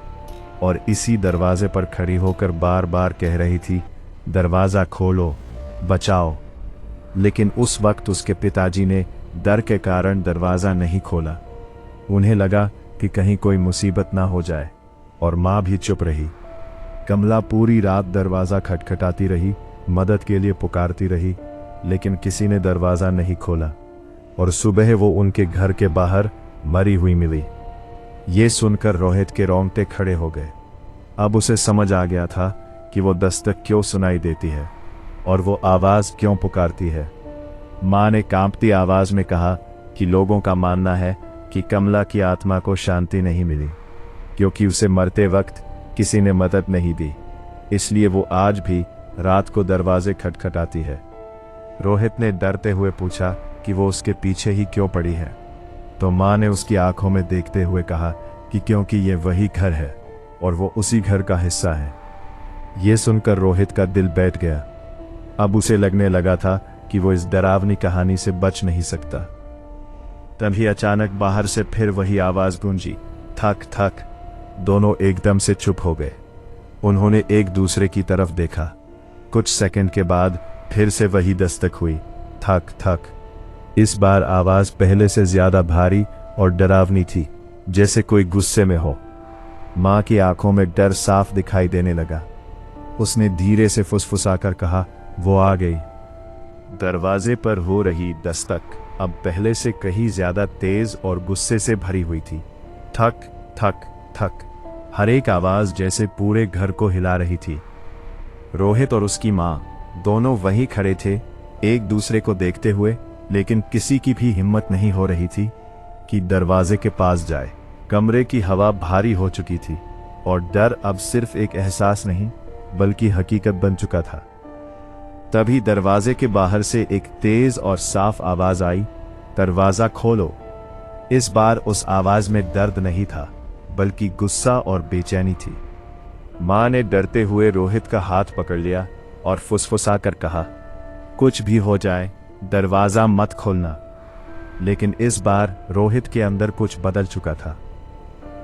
और इसी दरवाजे पर खड़ी होकर बार बार कह रही थी, दरवाजा खोलो, बचाओ। लेकिन उस वक्त उसके पिताजी ने डर के कारण दरवाजा नहीं खोला। उन्हें लगा कि कहीं कोई मुसीबत ना हो जाए, और माँ भी चुप रही। कमला पूरी रात दरवाजा खटखटाती रही, मदद के लिए पुकारती रही, लेकिन किसी ने दरवाजा नहीं खोला और सुबह वो उनके घर के बाहर मरी हुई मिली। ये सुनकर रोहित के रोंगटे खड़े हो गए। अब उसे समझ आ गया था कि वो दस्तक क्यों सुनाई देती है और वो आवाज क्यों पुकारती है। माँ ने कांपती आवाज में कहा कि लोगों का मानना है कि कमला की आत्मा को शांति नहीं मिली क्योंकि उसे मरते वक्त किसी ने मदद नहीं दी, इसलिए वो आज भी रात को दरवाजे खटखटाती है। रोहित ने डरते हुए पूछा कि वो उसके पीछे ही क्यों पड़ी है, तो माँ ने उसकी आंखों में देखते हुए कहा कि क्योंकि ये वही घर है और वो उसी घर का हिस्सा है। ये सुनकर रोहित का दिल बैठ गया। अब उसे लगने लगा था कि वो इस डरावनी कहानी से बच नहीं सकता। तभी अचानक बाहर से फिर वही आवाज गूंजी, थक थक। दोनों एकदम से चुप हो गए। उन्होंने एक दूसरे की तरफ देखा। कुछ सेकंड के बाद फिर से वही दस्तक हुई, थक थक। इस बार आवाज पहले से ज्यादा भारी और डरावनी थी, जैसे कोई गुस्से में हो। माँ की आंखों में डर साफ दिखाई देने लगा। उसने धीरे से फुसफुसाकर कहा, वो आ गई। दरवाजे पर हो रही दस्तक अब पहले से कहीं ज्यादा तेज और गुस्से से भरी हुई थी। थक थक थक, हर एक आवाज जैसे पूरे घर को हिला रही थी। रोहित और उसकी माँ दोनों वहीं खड़े थे, एक दूसरे को देखते हुए, लेकिन किसी की भी हिम्मत नहीं हो रही थी कि दरवाजे के पास जाए। कमरे की हवा भारी हो चुकी थी और डर अब सिर्फ एक एहसास नहीं बल्कि हकीकत बन चुका था। तभी दरवाजे के बाहर से एक तेज और साफ आवाज आई, दरवाजा खोलो। इस बार उस आवाज में दर्द नहीं था बल्कि गुस्सा और बेचैनी थी। माँ ने डरते हुए रोहित का हाथ पकड़ लिया और फुसफुसाकर कहा, कुछ भी हो जाए दरवाजा मत खोलना। लेकिन इस बार रोहित के अंदर कुछ बदल चुका था।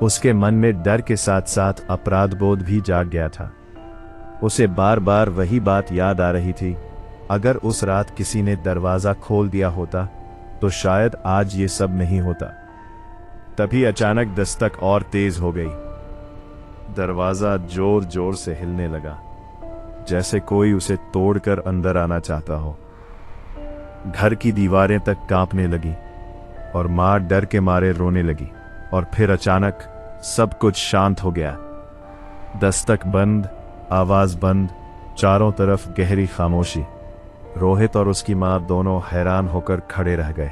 उसके मन में डर के साथ साथ अपराध बोध भी जाग गया था। उसे बार बार वही बात याद आ रही थी, अगर उस रात किसी ने दरवाजा खोल दिया होता तो शायद आज ये सब नहीं होता। तभी अचानक दस्तक और तेज हो गई। दरवाजा जोर जोर से हिलने लगा, जैसे कोई उसे तोड़कर अंदर आना चाहता हो। घर की दीवारें तक कांपने लगी और मां डर के मारे रोने लगी। और फिर अचानक सब कुछ शांत हो गया। दस्तक बंद, आवाज बंद, चारों तरफ गहरी खामोशी। रोहित और उसकी मां दोनों हैरान होकर खड़े रह गए।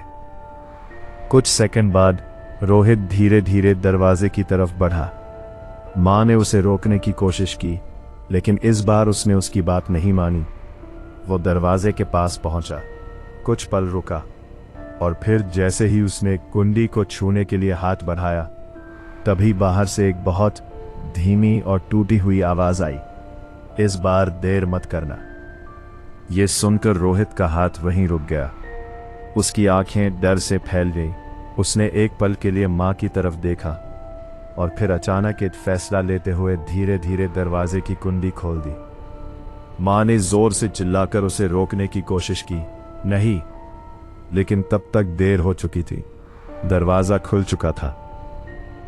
कुछ सेकंड बाद रोहित धीरे धीरे दरवाजे की तरफ बढ़ा। मां ने उसे रोकने की कोशिश की, लेकिन इस बार उसने उसकी बात नहीं मानी। वो दरवाजे के पास पहुंचा, कुछ पल रुका और फिर जैसे ही उसने कुंडी को छूने के लिए हाथ बढ़ाया, तभी बाहर से एक बहुत धीमी और टूटी हुई आवाज आई, इस बार देर मत करना। यह सुनकर रोहित का हाथ वहीं रुक गया। उसकी आंखें डर से फैल गई। उसने एक पल के लिए मां की तरफ देखा और फिर अचानक एक फैसला लेते हुए धीरे धीरे दरवाजे की कुंडी खोल दी। मां ने जोर से चिल्लाकर उसे रोकने की कोशिश की, नहीं, लेकिन तब तक देर हो चुकी थी। दरवाजा खुल चुका था।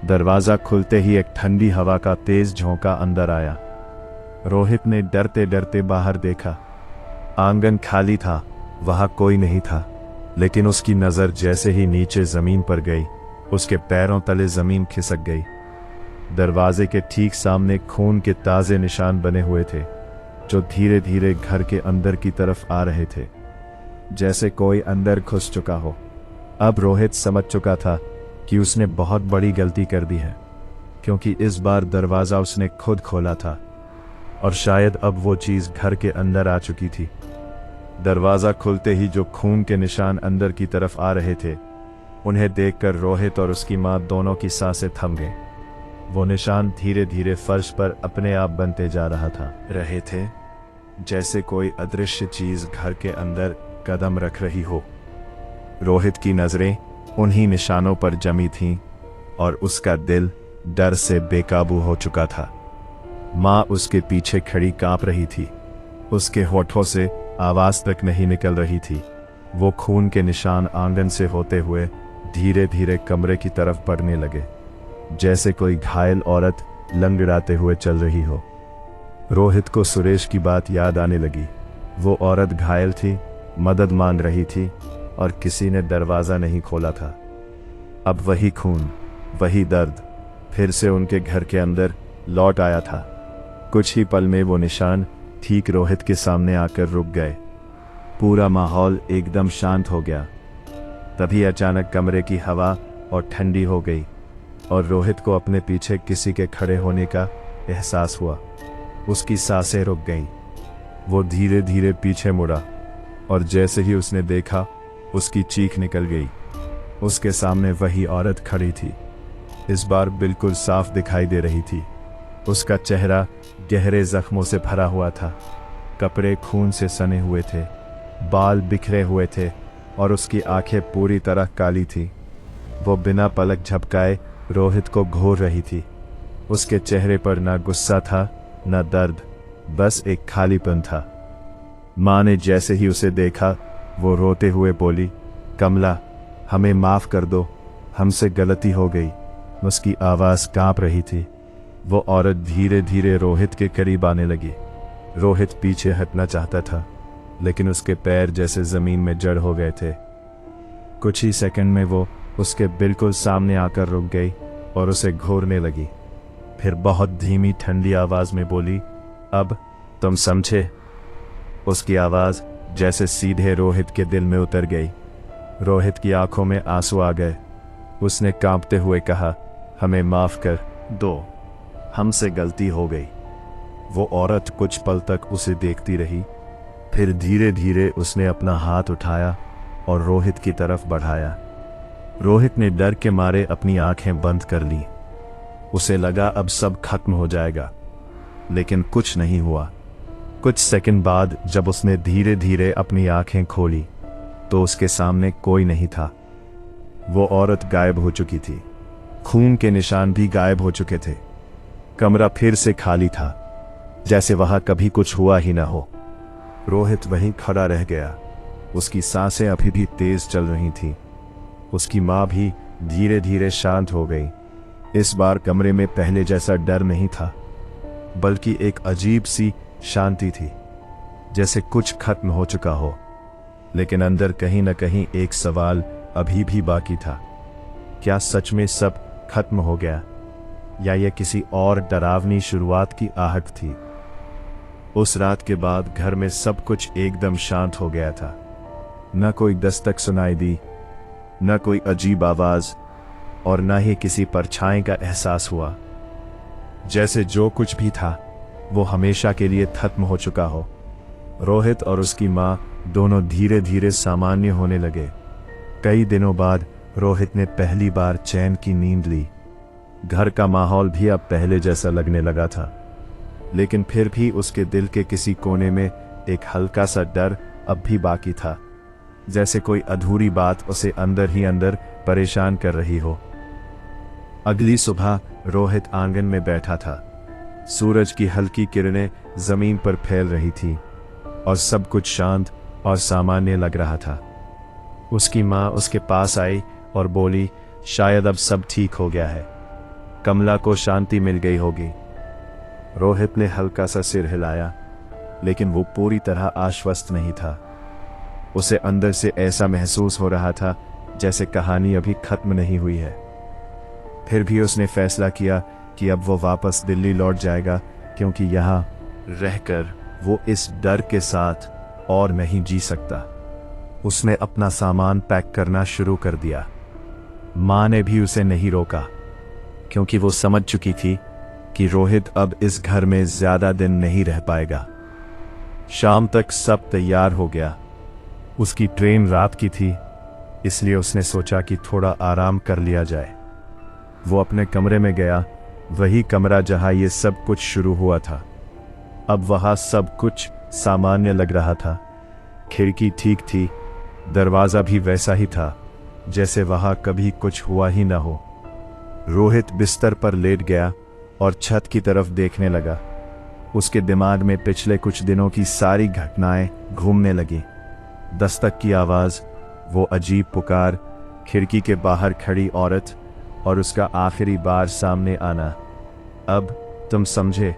दरवाजा खुलते ही एक ठंडी हवा का तेज झोंका अंदर आया। रोहित ने डरते डरते बाहर देखा। आंगन खाली था, वहां कोई नहीं था, लेकिन उसकी नजर जैसे ही नीचे जमीन पर गई, उसके पैरों तले जमीन खिसक गई। दरवाजे के ठीक सामने खून के ताजे निशान बने हुए थे, जो धीरे धीरे घर के अंदर की तरफ आ रहे थे, जैसे कोई अंदर घुस चुका हो। अब रोहित समझ चुका था कि उसने बहुत बड़ी गलती कर दी है, क्योंकि इस बार दरवाजा उसने खुद खोला था और शायद अब वो चीज घर के अंदर आ चुकी थी। दरवाजा खुलते ही जो खून के निशान अंदर की तरफ आ रहे थे, उन्हें देखकर रोहित और उसकी मां दोनों की सांसें थम गईं। वो निशान धीरे धीरे फर्श पर अपने आप बनते जा रहे थे, जैसे कोई अदृश्य चीज घर के अंदर कदम रख रही हो। रोहित की नजरें उन्हीं निशानों पर जमी थीं और उसका दिल डर से बेकाबू हो चुका था। मां उसके पीछे खड़ी कांप रही थी। उसके होठों से आवाज तक नहीं निकल रही थी। वो खून के निशान आंगन से होते हुए धीरे धीरे कमरे की तरफ बढ़ने लगे, जैसे कोई घायल औरत लंगड़ाते हुए चल रही हो। रोहित को सुरेश की बात याद आने लगी। वो औरत घायल थी, मदद मांग रही थी और किसी ने दरवाजा नहीं खोला था। अब वही खून, वही दर्द फिर से उनके घर के अंदर लौट आया था। कुछ ही पल में वो निशान ठीक रोहित के सामने आकर रुक गए। पूरा माहौल एकदम शांत हो गया। तभी अचानक कमरे की हवा और ठंडी हो गई और रोहित को अपने पीछे किसी के खड़े होने का एहसास हुआ। उसकी सांसें रुक गईं। वो धीरे धीरे पीछे मुड़ा और जैसे ही उसने देखा, उसकी चीख निकल गई। उसके सामने वही औरत खड़ी थी, इस बार बिल्कुल साफ दिखाई दे रही थी। उसका चेहरा गहरे जख्मों से भरा हुआ था, कपड़े खून से सने हुए थे, बाल बिखरे हुए थे और उसकी आंखें पूरी तरह काली थी। वो बिना पलक झपकाए रोहित को घूर रही थी। उसके चेहरे पर ना गुस्सा था, ना दर्द, बस एक खालीपन था। मां ने जैसे ही उसे देखा, वो रोते हुए बोली, कमला, हमें माफ कर दो, हमसे गलती हो गई। उसकी आवाज कांप रही थी। वो औरत धीरे धीरे रोहित के करीब आने लगी। रोहित पीछे हटना चाहता था, लेकिन उसके पैर जैसे जमीन में जड़ हो गए थे। कुछ ही सेकंड में वो उसके बिल्कुल सामने आकर रुक गई और उसे घूरने लगी। फिर बहुत धीमी ठंडी आवाज में बोली, अब तुम समझे? उसकी आवाज जैसे सीधे रोहित के दिल में उतर गई। रोहित की आंखों में आंसू आ गए। उसने कांपते हुए कहा, हमें माफ कर दो, हमसे गलती हो गई। वो औरत कुछ पल तक उसे देखती रही, फिर धीरे धीरे उसने अपना हाथ उठाया और रोहित की तरफ बढ़ाया। रोहित ने डर के मारे अपनी आंखें बंद कर ली। उसे लगा अब सब खत्म हो जाएगा, लेकिन कुछ नहीं हुआ। कुछ सेकंड बाद जब उसने धीरे धीरे अपनी आंखें खोली, तो उसके सामने कोई नहीं था। वो औरत गायब हो चुकी थी। खून के निशान भी गायब हो चुके थे। कमरा फिर से खाली था, जैसे वहां कभी कुछ हुआ ही ना हो। रोहित वहीं खड़ा रह गया। उसकी सांसें अभी भी तेज चल रही थीं। उसकी मां भी धीरे धीरे शांत हो गई। इस बार कमरे में पहले जैसा डर नहीं था, बल्कि एक अजीब सी शांति थी, जैसे कुछ खत्म हो चुका हो। लेकिन अंदर कहीं न कहीं एक सवाल अभी भी बाकी था। क्या सच में सब खत्म हो गया, या यह किसी और डरावनी शुरुआत की आहट थी? उस रात के बाद घर में सब कुछ एकदम शांत हो गया था। न कोई दस्तक सुनाई दी, न कोई अजीब आवाज, और न ही किसी परछाई का एहसास हुआ। जैसे जो कुछ भी था वो हमेशा के लिए खत्म हो चुका हो। रोहित और उसकी मां दोनों धीरे धीरे सामान्य होने लगे। कई दिनों बाद रोहित ने पहली बार चैन की नींद ली। घर का माहौल भी अब पहले जैसा लगने लगा था, लेकिन फिर भी उसके दिल के किसी कोने में एक हल्का सा डर अब भी बाकी था, जैसे कोई अधूरी बात उसे अंदर ही अंदर परेशान कर रही हो। अगली सुबह रोहित आंगन में बैठा था। सूरज की हल्की किरणें जमीन पर फैल रही थी और सब कुछ शांत और सामान्य लग रहा था। उसकी मां उसके पास आई और बोली, शायद अब सब ठीक हो गया है, कमला को शांति मिल गई होगी। रोहित ने हल्का सा सिर हिलाया, लेकिन वो पूरी तरह आश्वस्त नहीं था। उसे अंदर से ऐसा महसूस हो रहा था जैसे कहानी अभी खत्म नहीं हुई है। फिर भी उसने फैसला किया कि अब वो वापस दिल्ली लौट जाएगा, क्योंकि यहाँ रहकर वो इस डर के साथ और नहीं जी सकता। उसने अपना सामान पैक करना शुरू कर दिया। मां ने भी उसे नहीं रोका, क्योंकि वो समझ चुकी थी कि रोहित अब इस घर में ज्यादा दिन नहीं रह पाएगा। शाम तक सब तैयार हो गया। उसकी ट्रेन रात की थी, इसलिए उसने सोचा कि थोड़ा आराम कर लिया जाए। वो अपने कमरे में गया, वही कमरा जहां ये सब कुछ शुरू हुआ था। अब वहां सब कुछ सामान्य लग रहा था। खिड़की ठीक थी, दरवाजा भी वैसा ही था जैसे वहां कभी कुछ हुआ ही ना हो। रोहित बिस्तर पर लेट गया और छत की तरफ देखने लगा। उसके दिमाग में पिछले कुछ दिनों की सारी घटनाएं घूमने लगी। दस्तक की आवाज, वो अजीब पुकार, खिड़की के बाहर खड़ी औरत और उसका आखिरी बार सामने आना। अब तुम समझे।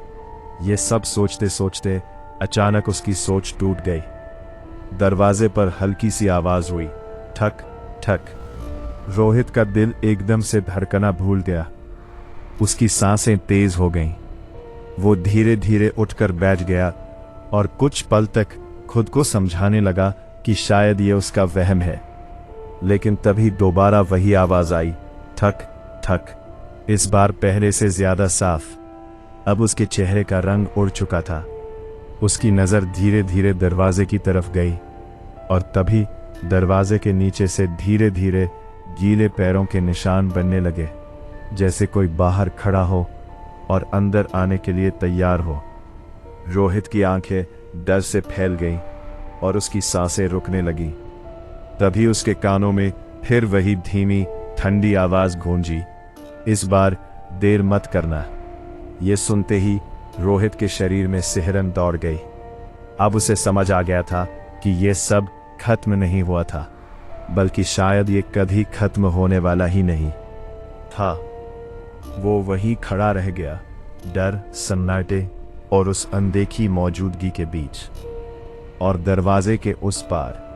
ये सब सोचते सोचते अचानक उसकी सोच टूट गई। दरवाजे पर हल्की सी आवाज हुई, ठक ठक। रोहित का दिल एकदम से धड़कना भूल गया। उसकी सांसें तेज हो गईं। वो धीरे धीरे उठकर बैठ गया और कुछ पल तक खुद को समझाने लगा कि शायद ये उसका वहम है। लेकिन तभी दोबारा वही आवाज आई, ठक ठक, इस बार पहले से ज्यादा साफ। अब उसके चेहरे का रंग उड़ चुका था। उसकी नजर धीरे धीरे दरवाजे की तरफ गई और तभी दरवाजे के नीचे से धीरे धीरे गीले पैरों के निशान बनने लगे, जैसे कोई बाहर खड़ा हो और अंदर आने के लिए तैयार हो। रोहित की आंखें डर से फैल गईं और उसकी सांसें रुकने लगी। तभी उसके कानों में फिर वही धीमी ठंडी आवाज गूंजी, इस बार देर मत करना। ये सुनते ही रोहित के शरीर में सिहरन दौड़ गई। अब उसे समझ आ गया था कि यह सब खत्म नहीं हुआ था, बल्कि शायद ये कभी खत्म होने वाला ही नहीं था। वो वहीं खड़ा रह गया, डर, सन्नाटे और उस अनदेखी मौजूदगी के बीच। और दरवाजे के उस पार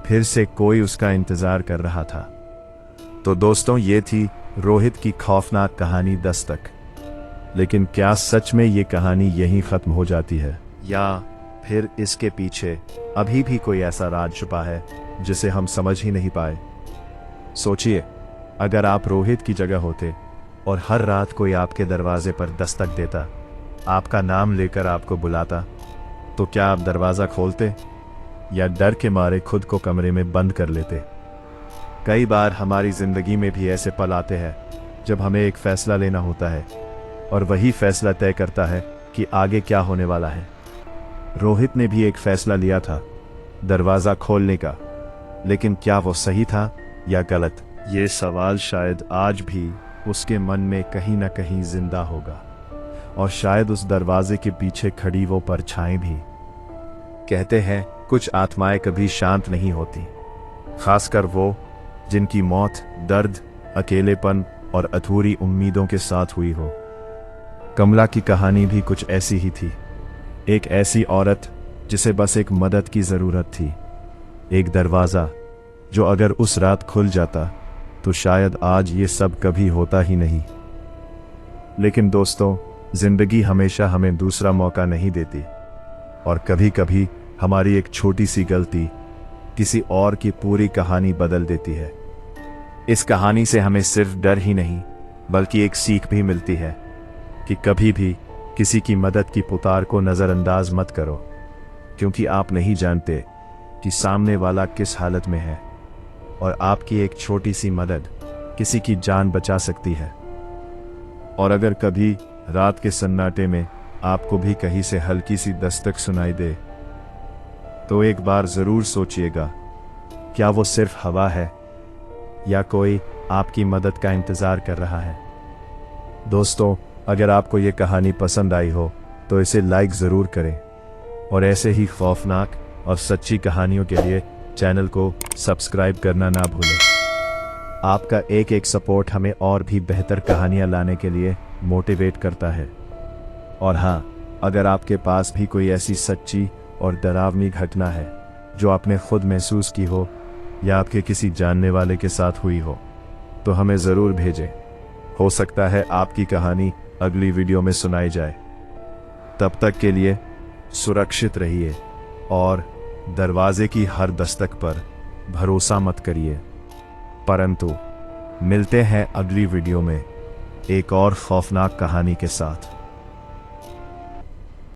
फिर से कोई उसका इंतजार कर रहा था। तो दोस्तों, ये थी रोहित की खौफनाक कहानी दस्तक। लेकिन क्या सच में ये कहानी यहीं खत्म हो जाती है, या फिर इसके पीछे अभी भी कोई ऐसा राज छुपा है जिसे हम समझ ही नहीं पाए? सोचिए, अगर आप रोहित की जगह होते और हर रात कोई आपके दरवाजे पर दस्तक देता, आपका नाम लेकर आपको बुलाता, तो क्या आप दरवाजा खोलते या डर के मारे खुद को कमरे में बंद कर लेते? कई बार हमारी जिंदगी में भी ऐसे पल आते हैं जब हमें एक फैसला लेना होता है और वही फैसला तय करता है कि आगे क्या होने वाला है। रोहित ने भी एक फैसला लिया था, दरवाजा खोलने का, लेकिन क्या वो सही था या गलत? ये सवाल शायद आज भी उसके मन में कहीं ना कहीं जिंदा होगा, और शायद उस दरवाजे के पीछे खड़ी वो परछाई भी। कहते हैं कुछ आत्माएं कभी शांत नहीं होती, खासकर वो जिनकी मौत दर्द, अकेलेपन और अधूरी उम्मीदों के साथ हुई हो। कमला की कहानी भी कुछ ऐसी ही थी। एक ऐसी औरत जिसे बस एक मदद की जरूरत थी, एक दरवाजा जो अगर उस रात खुल जाता तो शायद आज ये सब कभी होता ही नहीं। लेकिन दोस्तों, जिंदगी हमेशा हमें दूसरा मौका नहीं देती, और कभी कभी हमारी एक छोटी सी गलती किसी और की पूरी कहानी बदल देती है। इस कहानी से हमें सिर्फ डर ही नहीं बल्कि एक सीख भी मिलती है कि कभी भी किसी की मदद की पुकार को नजरअंदाज मत करो, क्योंकि आप नहीं जानते कि सामने वाला किस हालत में है, और आपकी एक छोटी सी मदद किसी की जान बचा सकती है। और अगर कभी रात के सन्नाटे में आपको भी कहीं से हल्की सी दस्तक सुनाई दे, तो एक बार जरूर सोचिएगा, क्या वो सिर्फ हवा है या कोई आपकी मदद का इंतजार कर रहा है? दोस्तों, अगर आपको ये कहानी पसंद आई हो तो इसे लाइक ज़रूर करें, और ऐसे ही खौफनाक और सच्ची कहानियों के लिए चैनल को सब्सक्राइब करना ना भूलें। आपका एक एक सपोर्ट हमें और भी बेहतर कहानियाँ लाने के लिए मोटिवेट करता है। और हाँ, अगर आपके पास भी कोई ऐसी सच्ची और डरावनी घटना है जो आपने खुद महसूस की हो या आपके किसी जानने वाले के साथ हुई हो, तो हमें ज़रूर भेजें। हो सकता है आपकी कहानी अगली वीडियो में सुनाई जाए। तब तक के लिए सुरक्षित रहिए और दरवाजे की हर दस्तक पर भरोसा मत करिए। परंतु मिलते हैं अगली वीडियो में एक और खौफनाक कहानी के साथ।